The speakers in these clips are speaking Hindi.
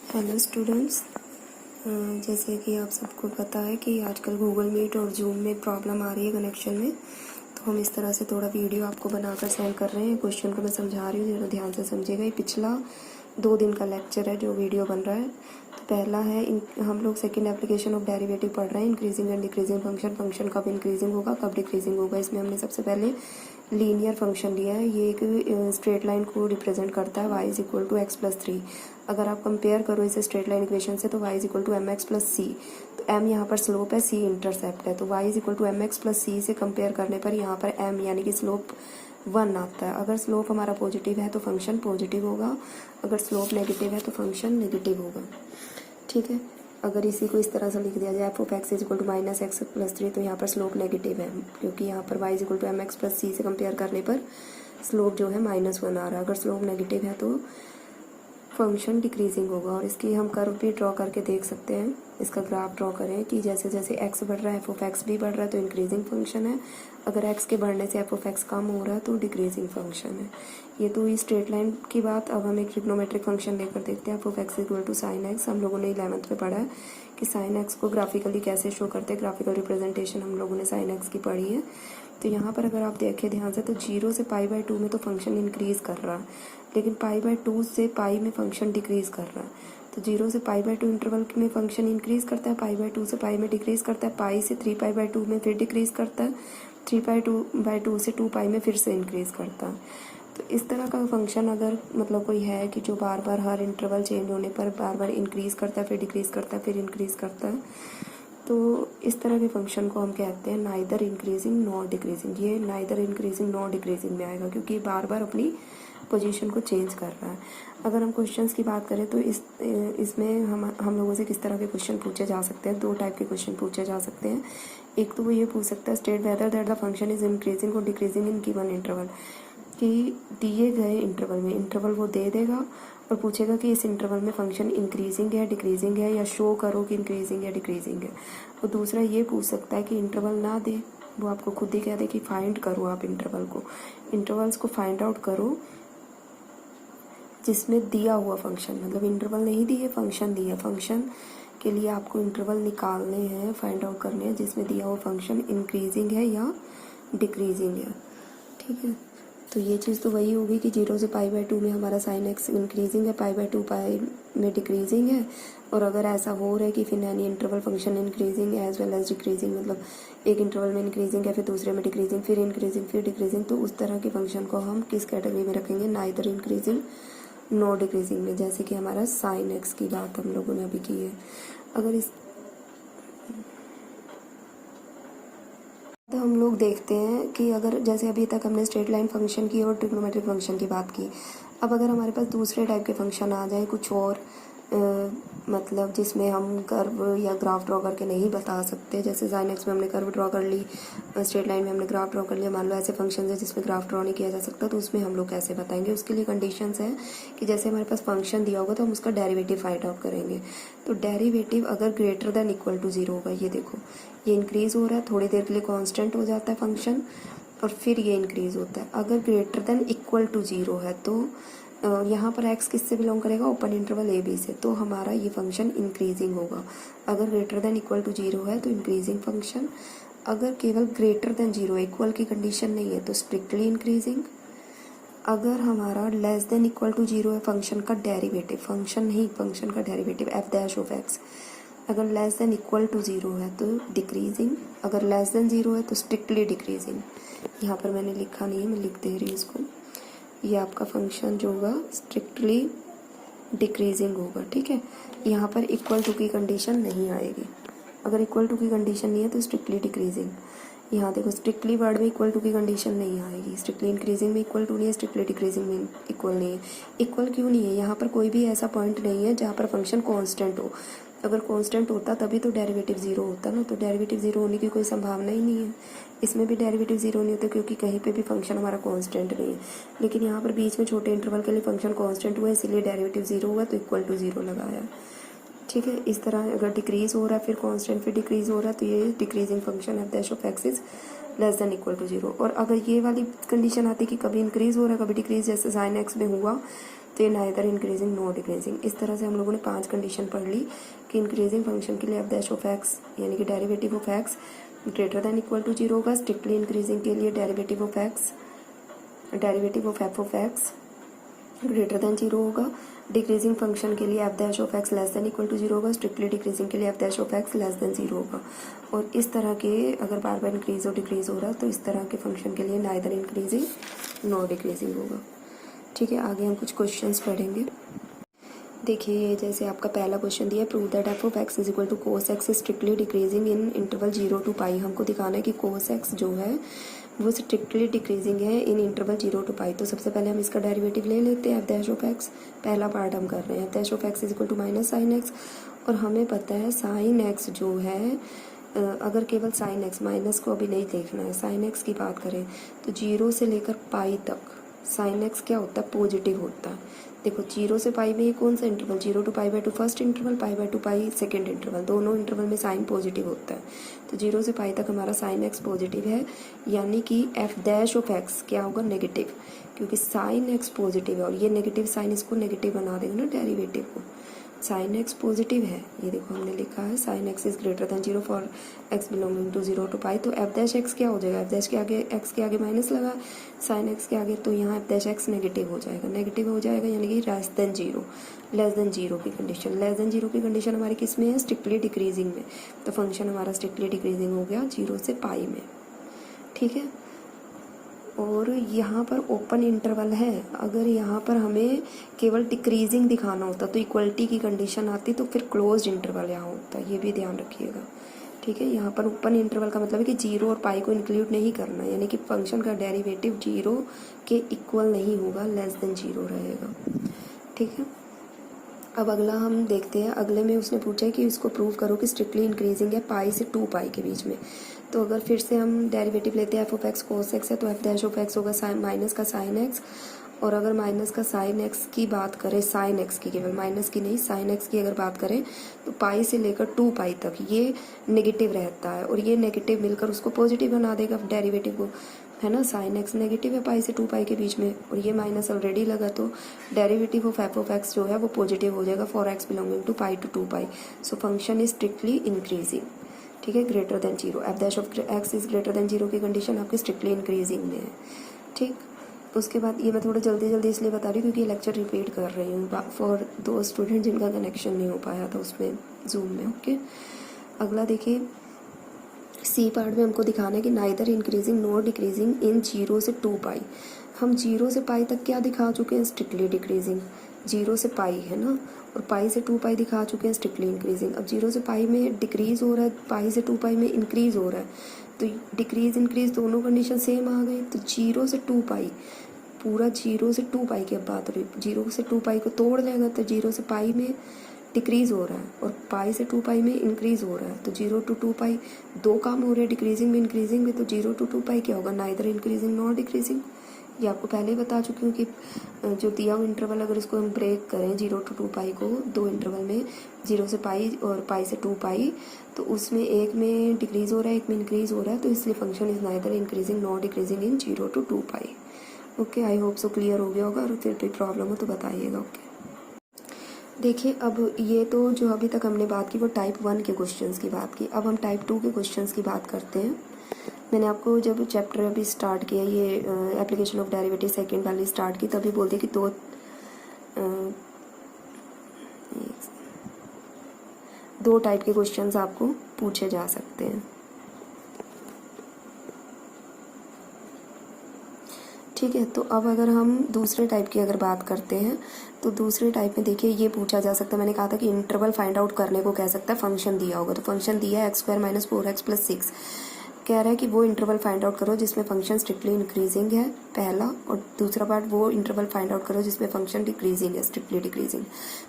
Hello students. जैसे कि आप सबको पता है कि आजकल गूगल मीट और जूम में प्रॉब्लम आ रही है कनेक्शन में, तो हम इस तरह से थोड़ा वीडियो आपको बनाकर सेंड कर रहे हैं। क्वेश्चन को मैं समझा रही हूँ, ज़रा ध्यान से समझिएगा। ये पिछला 2 दिन का लेक्चर है जो वीडियो बन रहा है। तो पहला है हम लोग सेकंड एप्लीकेशन ऑफ डेरिवेटिव पढ़ रहे हैं, increasing and decreasing function. Function कब इंक्रीजिंग होगा, कब डिक्रीजिंग होगा। इसमें हमने सबसे पहले लीनियर फंक्शन लिया है। ये एक स्ट्रेट लाइन को रिप्रेजेंट करता है, y is equal to x plus 3। अगर आप कंपेयर करो इसे स्ट्रेट लाइन इक्वेशन से तो y is equal to M X plus C. तो m यहाँ पर स्लोप है, c इंटरसेप्ट है। तो y is equal to M X plus C से कंपेयर करने पर यहाँ पर m यानी कि स्लोप 1 आता है। अगर स्लोप हमारा पॉजिटिव है तो फंक्शन पॉजिटिव होगा, अगर स्लोप नेगेटिव है तो फंक्शन नेगेटिव होगा। ठीक है। अगर इसी को इस तरह से लिख दिया जाए f of x is equal to minus x plus 3, तो यहाँ पर स्लोप नेगेटिव है, क्योंकि यहाँ पर y is equal to M X plus C से कंपेयर करने पर स्लोप जो है -1 आ रहा है। अगर स्लोप नेगेटिव है तो फंक्शन डिक्रीजिंग होगा। और इसकी हम कर्व भी ड्रॉ करके देख सकते हैं। इसका ग्राफ ड्रॉ करें कि जैसे जैसे x बढ़ रहा है एफ ऑफ एक्स भी बढ़ रहा है, तो इंक्रीजिंग फंक्शन है। अगर x के बढ़ने से एफ ऑफ एक्स कम हो रहा है तो डिक्रीजिंग फंक्शन है। ये तो इस स्ट्रेट लाइन की बात। अब हम एक ट्रिग्नोमेट्रिक फंक्शन लेकर देखते हैं। F of x equal to sine x. हम लोगों ने 11th में पढ़ा है कि साइन एक्स को ग्राफिकली कैसे शो करते हैं। ग्राफिकल रिप्रेजेंटेशन हम लोगों ने साइन एक्स की पढ़ी है। तो यहाँ पर अगर आप देखें ध्यान से तो 0 से π/2 में तो फंक्शन इंक्रीज कर रहा है, लेकिन π/2 से पाई में फंक्शन डिक्रीज कर रहा है। तो 0 से π/2 इंटरवल में फंक्शन इंक्रीज करता है, π/2 से पाई में डिक्रीज करता है, पाई से 3π/2 में फिर डिक्रीज करता है, 3π/2 से 2 पाई में फिर से इंक्रीज करता है। तो इस तरह का फंक्शन अगर मतलब कोई है कि जो बार बार हर इंटरवल चेंज होने पर बार बार इंक्रीज करता है, फिर डिक्रीज करता है, फिर इंक्रीज करता है, तो इस तरह के फंक्शन को हम कहते हैं नाइदर इंक्रीजिंग नॉर डिक्रीजिंग। ये नाइदर इंक्रीजिंग नॉर डिक्रीजिंग में आएगा, क्योंकि ये बार बार अपनी पोजीशन को चेंज कर रहा है। अगर हम क्वेश्चंस की बात करें तो इसमें हम लोगों से किस तरह के क्वेश्चन पूछे जा सकते हैं। 2 टाइप के क्वेश्चन पूछे जा सकते हैं। एक तो वो ये पूछ सकता है state whether that the function is increasing और डिक्रीजिंग इन गिवन इंटरवल, कि दिए गए इंटरवल में इंटरवल वो दे देगा और पूछेगा कि इस इंटरवल में फंक्शन इंक्रीजिंग है डिक्रीजिंग है, या शो करो कि इंक्रीजिंग या डिक्रीजिंग है। और दूसरा ये पूछ सकता है कि इंटरवल ना दे, वो आपको खुद ही कह दे कि फाइंड करो आप इंटरवल्स को फाइंड आउट करो जिसमें दिया हुआ फंक्शन, मतलब इंटरवल नहीं दिए फंक्शन दिया, फंक्शन के लिए आपको इंटरवल निकालने हैं, फाइंड आउट करने हैं जिसमें दिया हुआ फंक्शन इंक्रीजिंग है या डिक्रीजिंग है। ठीक है। तो ये चीज़ तो वही होगी कि 0 से π/2 में हमारा साइन एक्स इंक्रीजिंग है, π/2 पाई में डिक्रीजिंग है। और अगर ऐसा हो रहा है कि फिर यानी interval function increasing as well as decreasing, मतलब एक इंटरवल में इंक्रीजिंग है फिर दूसरे में डिक्रीजिंग, फिर इंक्रीजिंग फिर डिक्रीजिंग, तो उस तरह के फंक्शन को हम किस कैटेगरी में रखेंगे, नाइदर इंक्रीजिंग नॉर डिक्रीजिंग में। जैसे कि हमारा साइन एक्स की बात हम लोगों ने अभी की है। अगर इस तो हम लोग देखते हैं कि अगर जैसे अभी तक हमने स्ट्रेट लाइन फंक्शन की और ट्रिग्नोमेट्रिक फंक्शन की बात की, अब अगर हमारे पास दूसरे टाइप के फंक्शन आ जाए कुछ और मतलब जिसमें हम कर्व या ग्राफ ड्रॉ करके नहीं बता सकते, जैसे साइन एक्स में हमने कर्व ड्रॉ कर ली, स्ट्रेट लाइन में हमने ग्राफ ड्रॉ कर लिया, मान लो ऐसे फंक्शन है जिसमें ग्राफ ड्रॉ नहीं किया जा सकता, तो उसमें हम लोग कैसे बताएंगे। उसके लिए कंडीशंस है कि जैसे हमारे पास फंक्शन दिया होगा तो हम उसका डेरिवेटिव फाइंड आउट करेंगे। तो डेरिवेटिव अगर ग्रेटर देन इक्वल टू 0 होगा, ये देखो ये इंक्रीज हो रहा है, थोड़ी देर के लिए कांस्टेंट हो जाता है फंक्शन और फिर ये इंक्रीज होता है। अगर ग्रेटर देन इक्वल टू 0 है तो यहाँ पर x किससे बिलोंग करेगा, ओपन इंटरवल a b से, तो हमारा ये फंक्शन इंक्रीजिंग होगा। अगर ग्रेटर देन इक्वल टू 0 है तो इंक्रीजिंग फंक्शन, अगर केवल ग्रेटर देन 0 इक्वल की कंडीशन नहीं है तो स्ट्रिक्टली इंक्रीजिंग। अगर हमारा लेस देन इक्वल टू 0 है फंक्शन का डेरिवेटिव, फंक्शन नहीं फंक्शन का derivative F dash of x, अगर लेस देन इक्वल टू 0 है तो डिक्रीजिंग, अगर लेस देन 0 है तो स्ट्रिक्टली डिक्रीजिंग। यहाँ पर मैंने लिखा नहीं है, मैं लिख दे रही हूँ इसको। ये आपका फंक्शन जो होगा स्ट्रिक्टली डिक्रीजिंग होगा। ठीक है। यहाँ पर इक्वल टू की कंडीशन नहीं आएगी। अगर इक्वल टू की कंडीशन नहीं है तो स्ट्रिक्टली डिक्रीजिंग। यहाँ देखो स्ट्रिक्टली वर्ड में इक्वल टू की कंडीशन नहीं आएगी, स्ट्रिक्टली इंक्रीजिंग में इक्वल टू नहीं है, स्ट्रिक्टली डिक्रीजिंग में इक्वल नहीं है। इक्वल क्यों नहीं है, यहाँ पर कोई भी ऐसा पॉइंट नहीं है जहाँ पर फंक्शन कांस्टेंट हो। अगर कांस्टेंट होता तभी तो डेरिवेटिव 0 होता ना, तो डेरिवेटिव 0 होने की कोई संभावना ही नहीं है। इसमें भी डेरिवेटिव 0 नहीं होता क्योंकि कहीं पे भी फंक्शन हमारा कांस्टेंट नहीं है। लेकिन यहाँ पर बीच में छोटे इंटरवल के लिए फंक्शन कांस्टेंट हुआ, इसीलिए डेरिवेटिव 0 हुआ तो इक्वल टू 0 लगाया। ठीक है। इस तरह अगर डिक्रीज हो रहा है फिर कांस्टेंट फिर डिक्रीज हो रहा है तो ये decreasing function f dash of x is less than equal to 0। और अगर ये वाली कंडीशन आती कि कभी इंक्रीज हो रहा है कभी डिक्रीज, जैसे साइन एक्स में हुआ, तो ये नाइदर इंक्रीजिंग नॉट डिक्रीजिंग। इस तरह से हम लोगों ने 5 कंडीशन पढ़ ली कि इंक्रीजिंग फंक्शन के लिए एफ डैश ऑफ एक्स यानी कि derivative of x greater than equal to 0 होगा। स्ट्रिक्टली इंक्रीजिंग के लिए derivative of f of x greater than 0 होगा। डिक्रीजिंग फंक्शन के लिए f dash of x less than equal to 0 होगा। स्ट्रिक्टली डिक्रीजिंग के लिए f dash of x less than 0 होगा। और इस तरह के अगर बार बार इंक्रीज और डिक्रीज हो रहा है तो इस तरह के फंक्शन के लिए नाइदर इंक्रीजिंग नॉट डिक्रीजिंग होगा। ठीक है, आगे हम कुछ क्वेश्चंस पढ़ेंगे। देखिए, जैसे आपका पहला क्वेश्चन दिया है, prove that f of x is equal to cos x strictly decreasing in interval 0 to pi. हमको दिखाना है कि कोस एक्स जो है वो स्ट्रिक्टली डिक्रीजिंग है इन इंटरवल 0 to पाई। तो सबसे पहले हम इसका डेरिवेटिव ले लेते हैं, एफ डैश ऑफ एक्स। पहला पार्ट हम कर रहे हैं, f dash of x is equal to minus sine x. और हमें पता है साइन एक्स जो है, अगर केवल साइन एक्स, माइनस को अभी नहीं देखना है, साइन एक्स की बात करें तो 0 से लेकर पाई तक साइन एक्स क्या होता है, पॉजिटिव होता है। देखो 0 से पाई में ये कौन सा interval, 0 to pi by 2 first interval, pi by 2 pi second interval, दोनों इंटरवल में साइन पॉजिटिव होता है। तो 0 से पाई तक हमारा साइन एक्स पॉजिटिव है, यानी कि एफ डैश ऑफ एक्स क्या होगा, नेगेटिव, क्योंकि साइन एक्स पॉजिटिव है और ये नेगेटिव साइन इसको नेगेटिव बना देंगे ना डेरिवेटिव को। साइन एक्स पॉजिटिव है, ये देखो हमने लिखा है sine x is greater than 0 for x belonging to 0 to pi. तो एफ डैश एक्स क्या हो जाएगा, एफ डैश के आगे एक्स के आगे माइनस लगा साइन एक्स के आगे, तो यहाँ एफ डैश एक्स नेगेटिव हो जाएगा, नेगेटिव हो जाएगा यानी कि लेस देन 0 की कंडीशन। लेस देन 0 की कंडीशन हमारी किस में है, स्ट्रिक्टली डिक्रीजिंग में। तो फंक्शन हमारा स्ट्रिक्टली डिक्रीजिंग हो गया 0 से पाई में। ठीक है, और यहाँ पर ओपन इंटरवल है, अगर यहाँ पर हमें केवल डिक्रीजिंग दिखाना होता तो इक्वलिटी की कंडीशन आती, तो फिर क्लोज्ड इंटरवल यहाँ होता, ये भी ध्यान रखिएगा। ठीक है, यहाँ पर ओपन इंटरवल का मतलब है कि 0 और पाई को इंक्लूड नहीं करना, यानी कि फंक्शन का डेरिवेटिव 0 के इक्वल नहीं होगा, लेस देन 0 रहेगा। ठीक है, अब अगला हम देखते हैं। अगले में उसने पूछा है कि इसको प्रूव करो कि स्ट्रिक्टली इंक्रीजिंग है पाई से 2 पाई के बीच में। तो अगर फिर से हम डेरिवेटिव लेते हैं, f of x cos x है तो एफ डैश ऑफ एक्स होगा माइनस का साइन एक्स। और अगर माइनस का साइन एक्स की बात करें, साइन एक्स की, केवल माइनस की नहीं, साइन एक्स की अगर बात करें तो पाई से लेकर 2 पाई तक ये नेगेटिव रहता है, और ये नेगेटिव मिलकर उसको पॉजिटिव बना देगा डेरिवेटिव को, है ना। साइन एक्स नेगेटिव है पाई से 2 पाई के बीच में, और ये माइनस ऑलरेडी लगा, तो derivative of f of x जो है वो पॉजिटिव हो जाएगा for x belonging to pi to 2 pi. So function is strictly increasing. ठीक है, greater than 0, f dash of x is greater than 0 की कंडीशन आपकी स्ट्रिक्टली इंक्रीजिंग में है। ठीक, उसके बाद ये मैं थोड़ा जल्दी इसलिए बता रही हूँ क्योंकि लेक्चर रिपीट कर रही हूँ फॉर दो स्टूडेंट जिनका कनेक्शन नहीं हो पाया था उसमें जूम में। ओके, अगला देखिए, सी पार्ट में हमको दिखाना है कि neither increasing not decreasing in 0 से 2 पाई। हम 0 से पाई तक क्या दिखा चुके हैं, स्ट्रिक्टली डिक्रीजिंग। 0 से पाई है ना, और पाई से 2 पाई दिखा चुके हैं स्ट्रिक्टली इंक्रीजिंग। अब 0 से पाई में डिक्रीज हो रहा है, पाई से 2 पाई में इंक्रीज हो रहा है, तो डिक्रीज इंक्रीज दोनों कंडीशन सेम आ गई। तो 0 से 2 पाई, पूरा 0 से 2 पाई की अब बात हो रही है, 0 से 2 पाई को तोड़ लेगा तो 0 से पाई में डिक्रीज हो रहा है और पाई से 2 पाई में इंक्रीज हो रहा है। तो 0 to 2 पाई दो काम हो रहे हैं, डिक्रीजिंग में इंक्रीजिंग में। तो 0 to 2 पाई क्या होगा, नाइदर इंक्रीजिंग नॉट डिक्रीजिंग। ये आपको पहले ही बता चुकी हूँ कि जो दिया हुआ इंटरवल अगर इसको हम ब्रेक करें 0 to 2 पाई को, दो इंटरवल में 0 से पाई और पाई से 2 पाई, तो उसमें एक में डिक्रीज हो रहा है एक में इंक्रीज हो रहा है, तो इसलिए function is neither increasing not decreasing in 0 to 2 pi. Okay, I hope so clear हो गया होगा, और फिर कोई प्रॉब्लम हो तो बताइएगा। ओके, देखिए, अब ये तो जो अभी तक हमने बात की वो टाइप 1 के क्वेश्चंस की बात की। अब हम टाइप 2 के क्वेश्चंस की बात करते हैं। मैंने आपको जब चैप्टर अभी स्टार्ट किया, ये एप्लीकेशन ऑफ डेरिवेटिव सेकंड वाली स्टार्ट की, तभी बोलते कि दो टाइप के क्वेश्चंस आपको पूछे जा सकते हैं। ठीक है, तो अब अगर हम दूसरे टाइप की अगर बात करते हैं तो दूसरे टाइप में देखिए ये पूछा जा सकता है, मैंने कहा था कि इंटरवल फाइंड आउट करने को कह सकता है, फंक्शन दिया होगा। तो फंक्शन दिया है x² - 4x + 6, कह रहा है कि वो इंटरवल फाइंड आउट करो जिसमें फंक्शन स्ट्रिक्टली इंक्रीजिंग है, पहला, और दूसरा पार्ट वो इंटरवल फाइंड आउट करो जिसमें फंक्शन डिक्रीजिंग है, स्ट्रिक्टली डिक्रीजिंग।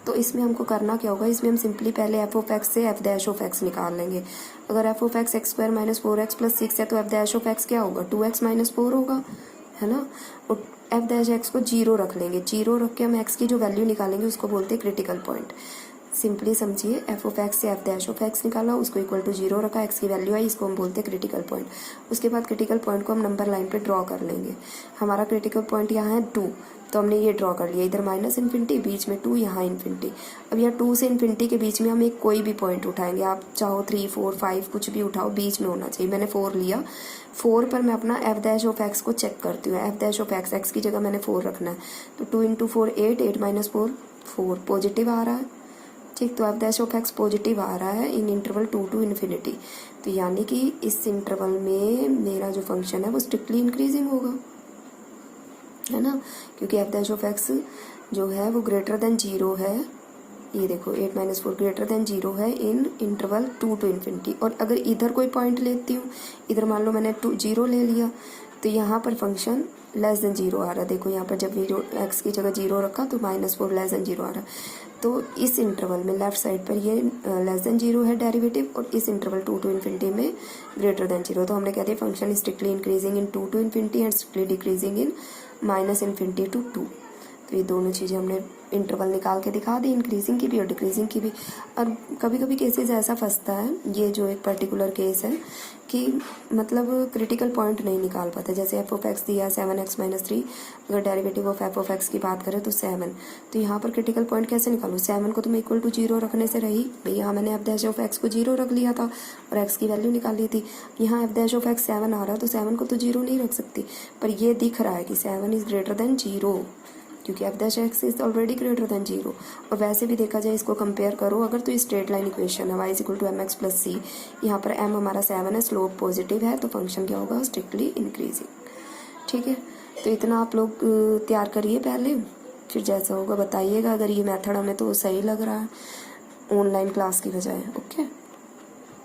तो इसमें हमको करना क्या होगा, इसमें हम सिंपली पहले एफ ऑफ एक्स से एफ डैश ऑफ एक्स निकाल लेंगे। अगर F of x x² - 4x + 6 है तो एफ डैश ऑफ एक्स क्या होगा, 2x - 4 होगा, है ना। और एफ डैश एक्स को 0 रख लेंगे, 0 रख के हम एक्स की जो वैल्यू निकालेंगे उसको बोलते हैं क्रिटिकल पॉइंट। सिंपली समझिए, एफ ऑफ एक्स से एफ डैश ऑफ एक्स निकाला, उसको इक्वल टू 0 रखा, एक्स की वैल्यू आई, इसको हम बोलते हैं क्रिटिकल पॉइंट। उसके बाद क्रिटिकल पॉइंट को हम नंबर लाइन पे ड्रॉ कर लेंगे। हमारा क्रिटिकल पॉइंट यहाँ है 2, तो हमने ये ड्रॉ कर लिया, इधर माइनस इन्फिनिटी, बीच में 2, यहाँ इन्फिनिटी। अब यहाँ 2 से इन्फिनिटी के बीच में हम एक कोई भी पॉइंट उठाएंगे, आप चाहो 3, 4, 5 कुछ भी उठाओ, बीच में होना चाहिए। मैंने 4 लिया, 4 पर मैं अपना एफ डैश ऑफ एक्स को चेक करती हूँ। F dash of x, x की जगह मैंने 4 रखना है, तो 2 इंटू 4 8, 8 माइनस 4 4, पॉजिटिव आ रहा है। ठीक, तो F dash of X positive आ रहा है इन इंटरवल 2 टू इन्फिनिटी, तो यानी कि इस इंटरवल में मेरा जो फंक्शन है वो स्ट्रिक्टली इंक्रीजिंग होगा, है ना, क्योंकि एफ डैश ऑफ एक्स जो है वो ग्रेटर देन 0 है। ये देखो 8 माइनस 4 ग्रेटर देन 0 है इन इंटरवल 2 टू इन्फिनिटी। और अगर इधर कोई पॉइंट लेती हूँ, इधर मान लो मैंने 0 ले लिया, तो यहाँ पर फंक्शन लेस देन 0 आ रहा है। देखो यहाँ पर जब एक्स की जगह 0 रखा तो -4 लेस देन 0 आ रहा है। तो इस इंटरवल में लेफ्ट साइड पर ये लेस देन 0 है डेरिवेटिव, और इस इंटरवल 2 टू इन्फिनिटी में ग्रेटर देन 0। तो हमने कह दिया function strictly increasing in 2 to infinity and strictly decreasing in minus infinity to 2। तो ये दोनों चीज़ें हमने इंटरवल निकाल के दिखा दी, इंक्रीजिंग की भी और डिक्रीजिंग की भी। और कभी कभी केसेस ऐसा फंसता है, ये जो एक पर्टिकुलर केस है कि मतलब क्रिटिकल पॉइंट नहीं निकाल पाते। जैसे एफ ऑफ एक्स दिया 7x माइनस 3, अगर derivative of f of x की बात करें तो 7, तो यहाँ पर क्रिटिकल पॉइंट कैसे निकालूँ? 7 को तो मैं इक्वल टू 0 रखने से रही भाई, यहाँ मैंने एफ डैश ऑफ एक्स को 0 रख लिया था और एक्स की वैल्यू निकाल ली थी। यहाँ एफ डैश ऑफ एक्स 7 आ रहा है, तो 7 को तो 0 नहीं रख सकती, पर ये दिख रहा है कि 7 इज ग्रेटर देन 0, क्योंकि F dash x is already greater than 0। और वैसे भी देखा जाए, इसको कंपेयर करो अगर, तो स्ट्रेट लाइन इक्वेशन है y is equal to mx plus C, यहाँ पर m हमारा 7 है, स्लोप पॉजिटिव है, तो फंक्शन क्या होगा? Strictly increasing. ठीक है, तो इतना आप लोग तैयार करिए पहले, फिर जैसा होगा बताइएगा अगर ये मेथड हमें तो सही लग रहा है ऑनलाइन क्लास की बजाय। ओके।